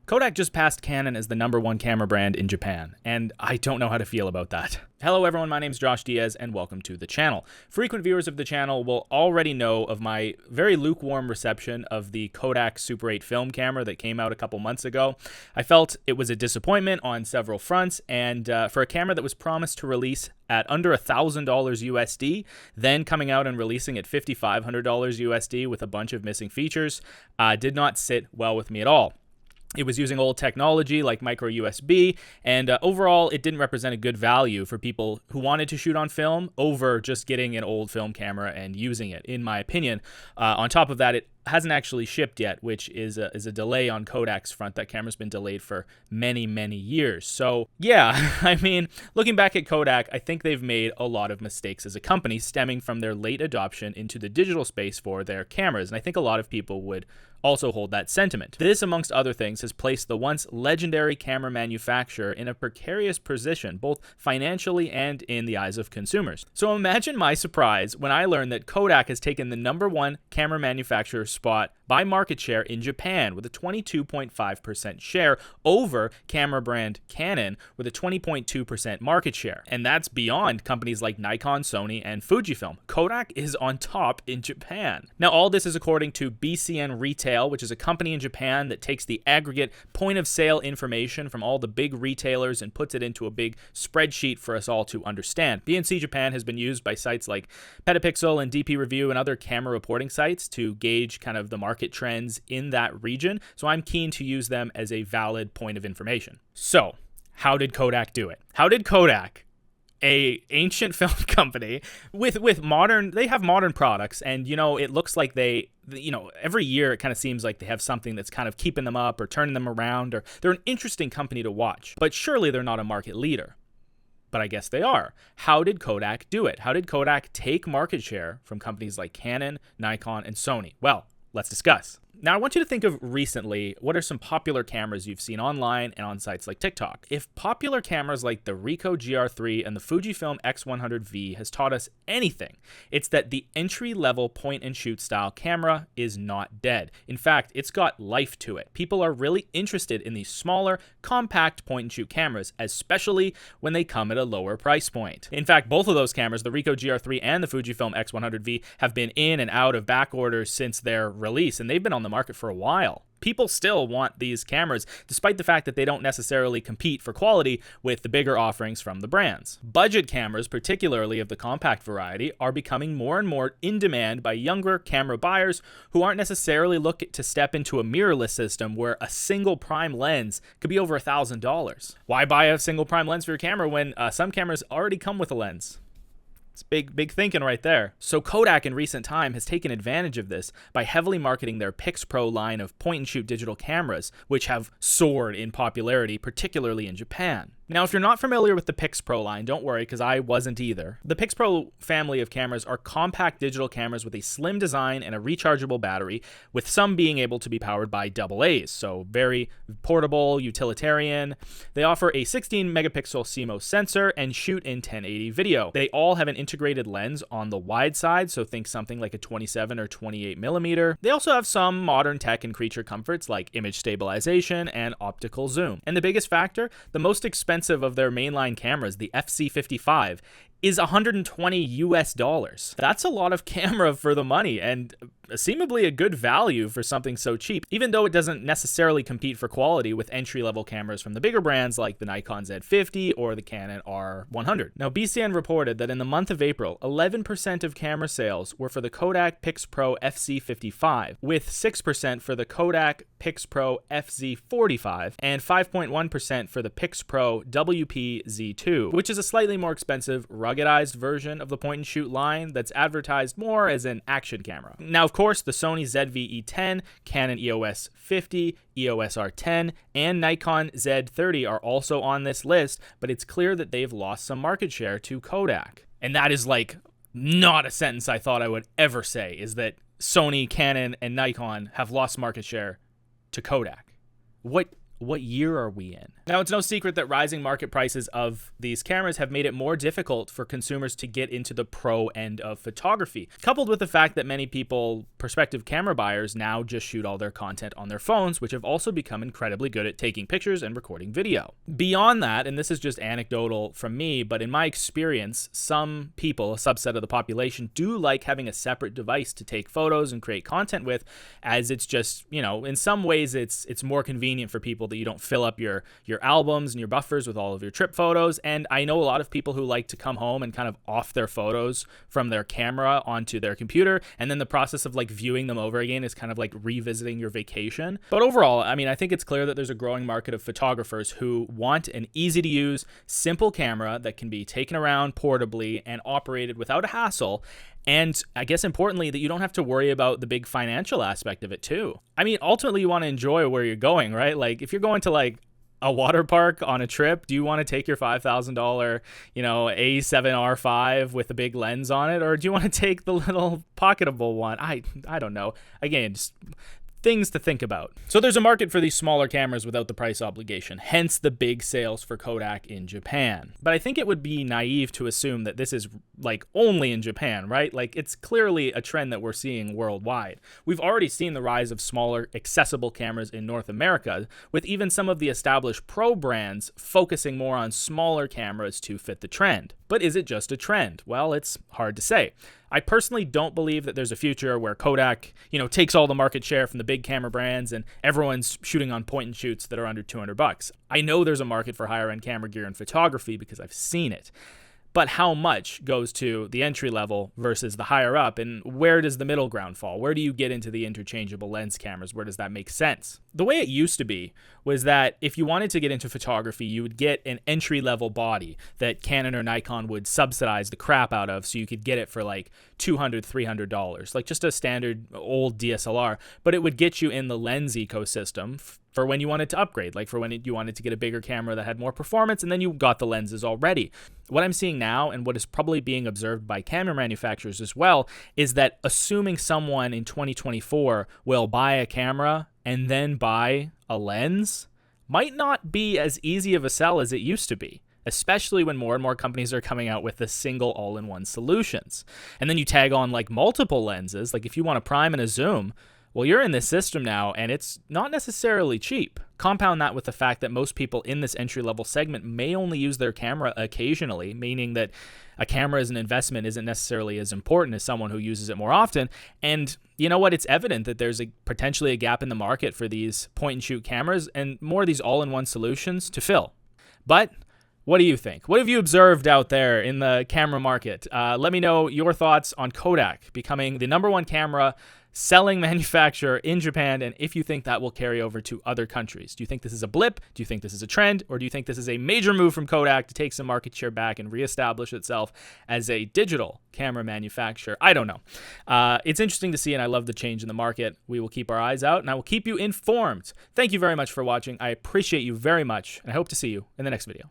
Kodak just passed Canon as the #1 camera brand in Japan, and I don't know how to feel about that. Hello everyone, my name's Josh Diaz, and welcome to the channel. Frequent viewers of the channel will already know of my very lukewarm reception of the Kodak Super 8 film camera that came out a couple months ago. I felt it was a disappointment on several fronts, and for a camera that was promised to release at under $1,000 USD, then coming out and releasing at $5,500 USD with a bunch of missing features, did not sit well with me at all. It was using old technology like micro USB, and overall, it didn't represent a good value for people who wanted to shoot on film over just getting an old film camera and using it, in my opinion. On top of that, it hasn't actually shipped yet, which is a delay on Kodak's front. That camera's been delayed for many, many years. So yeah, I mean, looking back at Kodak, I think they've made a lot of mistakes as a company stemming from their late adoption into the digital space for their cameras. And I think a lot of people would also hold that sentiment. This, amongst other things, has placed the once legendary camera manufacturer in a precarious position, both financially and in the eyes of consumers. So imagine my surprise when I learned that Kodak has taken the #1 camera manufacturer spot by market share in Japan with a 22.5% share over camera brand Canon with a 20.2% market share. And that's beyond companies like Nikon, Sony, and Fujifilm. Kodak is on top in Japan. Now, all this is according to BCN Retail, which is a company in Japan that takes the aggregate point of sale information from all the big retailers and puts it into a big spreadsheet for us all to understand. BNC Japan has been used by sites like Petapixel and DP Review and other camera reporting sites to gauge kind of the market trends in that region, so I'm keen to use them as a valid point of information. So, how did Kodak do it? How did Kodak, a ancient film company with modern, they have modern products, and it looks like they, every year it kind of seems like they have something that's kind of keeping them up or turning them around, or they're an interesting company to watch, but surely they're not a market leader. But I guess they are. How did Kodak do it? How did Kodak take market share from companies like Canon, Nikon, and Sony? Well, let's discuss. Now, I want you to think of recently, what are some popular cameras you've seen online and on sites like TikTok? If popular cameras like the Ricoh GR3 and the Fujifilm X100V has taught us anything, it's that the entry-level point-and-shoot style camera is not dead. In fact, it's got life to it. People are really interested in these smaller, compact point-and-shoot cameras, especially when they come at a lower price point. In fact, both of those cameras, the Ricoh GR3 and the Fujifilm X100V, have been in and out of back orders since their release, and they've been on the market for a while. People still want these cameras, despite the fact that they don't necessarily compete for quality with the bigger offerings from the brands. Budget cameras, particularly of the compact variety, are becoming more and more in demand by younger camera buyers who aren't necessarily looking to step into a mirrorless system where a single prime lens could be over $1,000. Why buy a single prime lens for your camera when some cameras already come with a lens? It's big thinking right there. So Kodak in recent time has taken advantage of this by heavily marketing their Pixpro line of point-and-shoot digital cameras, which have soared in popularity, particularly in Japan. Now, if you're not familiar with the Pixpro line, don't worry, because I wasn't either. The Pixpro family of cameras are compact digital cameras with a slim design and a rechargeable battery, with some being able to be powered by AA's, so very portable, utilitarian. They offer a 16 megapixel CMOS sensor and shoot in 1080 video. They all have an integrated lens on the wide side, so think something like a 27 or 28 millimeter. They also have some modern tech and creature comforts like image stabilization and optical zoom. And the biggest factor, the most expensive of their mainline cameras, the FC55, is $120 US. That's a lot of camera for the money, and seemingly a good value for something so cheap, even though it doesn't necessarily compete for quality with entry-level cameras from the bigger brands like the Nikon Z50 or the Canon R100. Now, BCN reported that in the month of April, 11% of camera sales were for the Kodak Pixpro FZ55, with 6% for the Kodak Pixpro FZ45, and 5.1% for the Pixpro WP-Z2, which is a slightly more expensive, ruggedized version of the point-and-shoot line that's advertised more as an action camera. Now, of course, the Sony ZV-E10, Canon EOS 50, EOS R10, and Nikon Z30 are also on this list, but it's clear that they've lost some market share to Kodak. And that is like not a sentence I thought I would ever say, is that Sony, Canon, and Nikon have lost market share to Kodak. What what year are we in? Now, it's no secret that rising market prices of these cameras have made it more difficult for consumers to get into the pro end of photography, coupled with the fact that many people, prospective camera buyers, now just shoot all their content on their phones, which have also become incredibly good at taking pictures and recording video. Beyond that, and this is just anecdotal from me, but in my experience, some people, a subset of the population, do like having a separate device to take photos and create content with, as it's just, you know, in some ways it's more convenient for people that you don't fill up your albums and your buffers with all of your trip photos. And I know a lot of people who like to come home and kind of off their photos from their camera onto their computer, and then the process of like viewing them over again is kind of like revisiting your vacation. But overall, I mean, I think it's clear that there's a growing market of photographers who want an easy to use, simple camera that can be taken around portably and operated without a hassle. And I guess importantly, that you don't have to worry about the big financial aspect of it too. I mean, ultimately you want to enjoy where you're going, right? Like if you're going to like a water park on a trip, do you want to take your $5,000, you know, A7R5 with a big lens on it? Or do you want to take the little pocketable one? I don't know. Again, just things to think about. So there's a market for these smaller cameras without the price obligation, hence the big sales for Kodak in Japan. But I think it would be naive to assume that this is like only in Japan, right? Like it's clearly a trend that we're seeing worldwide. We've already seen the rise of smaller, accessible cameras in North America, with even some of the established pro brands focusing more on smaller cameras to fit the trend. But is it just a trend? Well, it's hard to say. I personally don't believe that there's a future where Kodak, you know, takes all the market share from the big camera brands and everyone's shooting on point and shoots that are under $200. I know there's a market for higher end camera gear and photography because I've seen it. But how much goes to the entry level versus the higher up, and where does the middle ground fall? Where do you get into the interchangeable lens cameras? Where does that make sense? The way it used to be was that if you wanted to get into photography, you would get an entry level body that Canon or Nikon would subsidize the crap out of, so you could get it for like $200, $300, like just a standard old DSLR, but it would get you in the lens ecosystem for when you wanted to upgrade, like for when you wanted to get a bigger camera that had more performance, and then you got the lenses already. What I'm seeing now, and what is probably being observed by camera manufacturers as well, is that assuming someone in 2024 will buy a camera and then buy a lens might not be as easy of a sell as it used to be, especially when more and more companies are coming out with the single all-in-one solutions. And then you tag on like multiple lenses, like if you want a prime and a zoom, well, you're in this system now, and it's not necessarily cheap. Compound that with the fact that most people in this entry-level segment may only use their camera occasionally, meaning that a camera as an investment isn't necessarily as important as someone who uses it more often. And you know what? It's evident that there's potentially a gap in the market for these point-and-shoot cameras and more of these all-in-one solutions to fill. But what do you think? What have you observed out there in the camera market? Let me know your thoughts on Kodak becoming the #1 camera selling manufacturer in Japan, and if you think that will carry over to other countries. Do you think this is a blip? Do you think this is a trend? Or do you think this is a major move from Kodak to take some market share back and reestablish itself as a digital camera manufacturer? I don't know. It's interesting to see, and I love the change in the market. We will keep our eyes out, and I will keep you informed. Thank you very much for watching. I appreciate you very much, and I hope to see you in the next video.